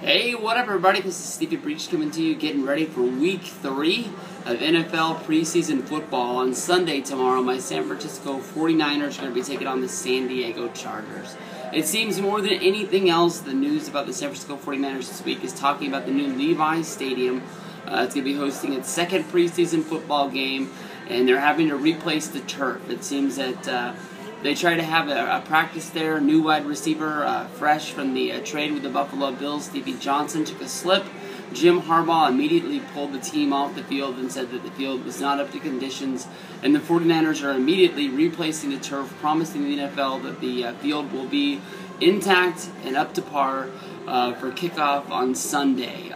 Hey, what up everybody? This is Stevie Breach coming to you, getting ready for week 3 of NFL preseason football. On Sunday tomorrow, my San Francisco 49ers are going to be taking on the San Diego Chargers. It seems more than anything else, the news about the San Francisco 49ers this week is talking about the new Levi Stadium. It's going to be hosting its second preseason football game, and they're having to replace the turf. It seems that they tried to have a practice there. New wide receiver, fresh from the trade with the Buffalo Bills, Stevie Johnson, took a slip. Jim Harbaugh immediately pulled the team off the field and said that the field was not up to conditions. And the 49ers are immediately replacing the turf, promising the NFL that the field will be intact and up to par for kickoff on Sunday.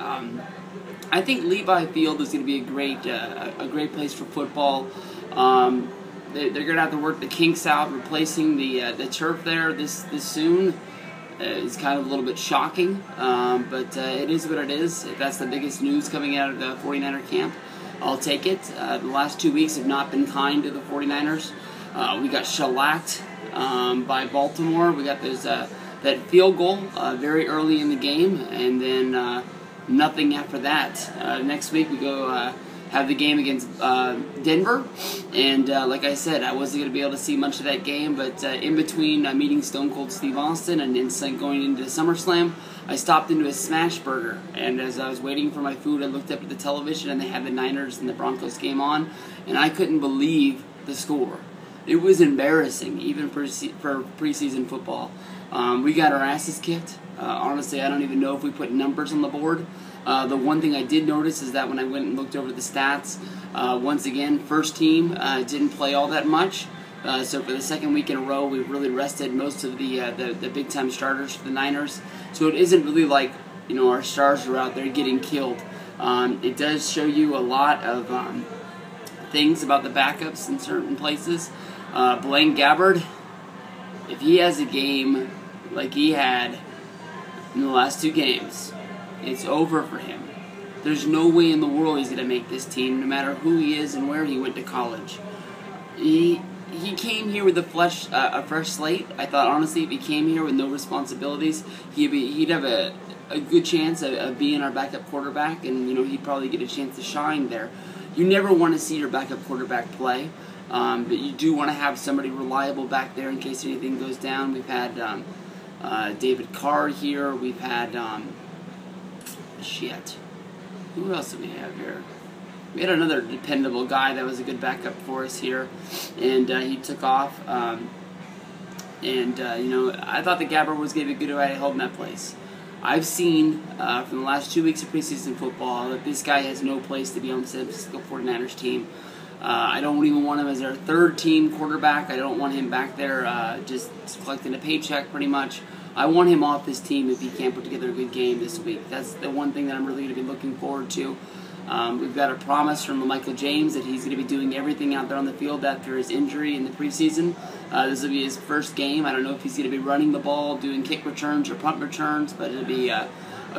I think Levi Field is going to be a great place for football. They're going to have to work the kinks out. Replacing the turf there this soon is kind of a little bit shocking, but it is what it is. If that's the biggest news coming out of the 49er camp, I'll take it. The last 2 weeks have not been kind to the 49ers. We got shellacked by Baltimore. We got that field goal very early in the game, and then nothing after that. Next week we go have the game against Denver, and like I said, I wasn't going to be able to see much of that game, but in between meeting Stone Cold Steve Austin and going into SummerSlam, I stopped into a Smash Burger, and as I was waiting for my food, I looked up at the television, and they had the Niners and the Broncos game on, and I couldn't believe the score. It was embarrassing, even for preseason football. We got our asses kicked. Honestly, I don't even know if we put numbers on the board. The one thing I did notice is that when I went and looked over the stats, once again, first team didn't play all that much. So for the second week in a row, we've really rested most of the big-time starters for the Niners. So it isn't really like, our stars are out there getting killed. It does show you a lot of things about the backups in certain places. Blaine Gabbert, if he has a game like he had in the last 2 games, it's over for him. There's no way in the world he's going to make this team, no matter who he is and where he went to college. He came here with a fresh slate. I thought, honestly, if he came here with no responsibilities, he'd have a good chance of being our backup quarterback, and he'd probably get a chance to shine there. You never want to see your backup quarterback play, but you do want to have somebody reliable back there in case anything goes down. We've had David Carr here. We've had who else do we have here? We had another dependable guy that was a good backup for us here, and he took off. I thought that Gabbert was going to be a good way at holding that place. I've seen from the last 2 weeks of preseason football that this guy has no place to be on the San Francisco 49ers team. I don't even want him as our third-team quarterback. I don't want him back there just collecting a paycheck pretty much. I want him off this team if he can't put together a good game this week. That's the one thing that I'm really going to be looking forward to. We've got a promise from Michael James that he's going to be doing everything out there on the field after his injury in the preseason. This will be his first game. I don't know if he's going to be running the ball, doing kick returns or punt returns, but it'll be a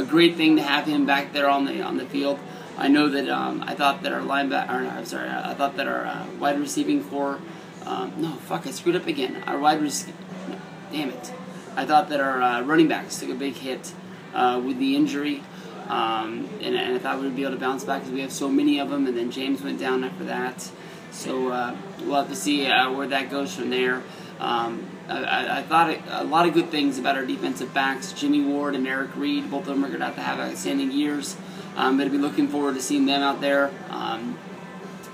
great thing to have him back there on the field. I know that I thought that our I thought that our wide receiving core. I screwed up again. Damn it. I thought that our running backs took a big hit with the injury, and I thought we'd be able to bounce back because we have so many of them, and then James went down after that. So we'll have to see where that goes from there. I thought a lot of good things about our defensive backs. Jimmy Ward and Eric Reed, both of them are going to have outstanding years. I'm going to be looking forward to seeing them out there.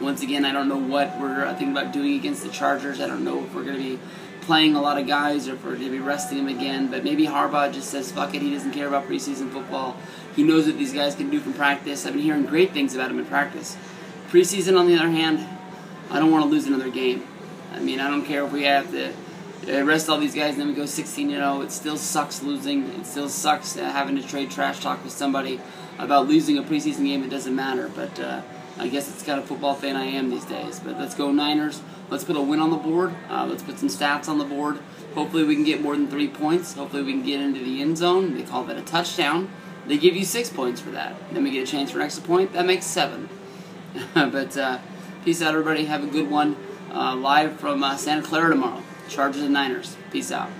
Once again, I don't know what we're thinking about doing against the Chargers. I don't know if we're going to be playing a lot of guys or if we're going to be resting them again. But maybe Harbaugh just says, fuck it, he doesn't care about preseason football. He knows what these guys can do from practice. I've been hearing great things about him in practice. Preseason, on the other hand, I don't want to lose another game. I mean, I don't care if we have to rest all these guys and then we go 16-0. It still sucks losing. It still sucks having to trade trash talk with somebody about losing a preseason game. It doesn't matter, but I guess it's the kind of football fan I am these days. But let's go Niners. Let's put a win on the board. Let's put some stats on the board. Hopefully we can get more than 3 points. Hopefully we can get into the end zone. They call that a touchdown. They give you 6 points for that. Then we get a chance for an extra point. That makes 7. But peace out, everybody. Have a good one. Live from Santa Clara tomorrow. Chargers and Niners. Peace out.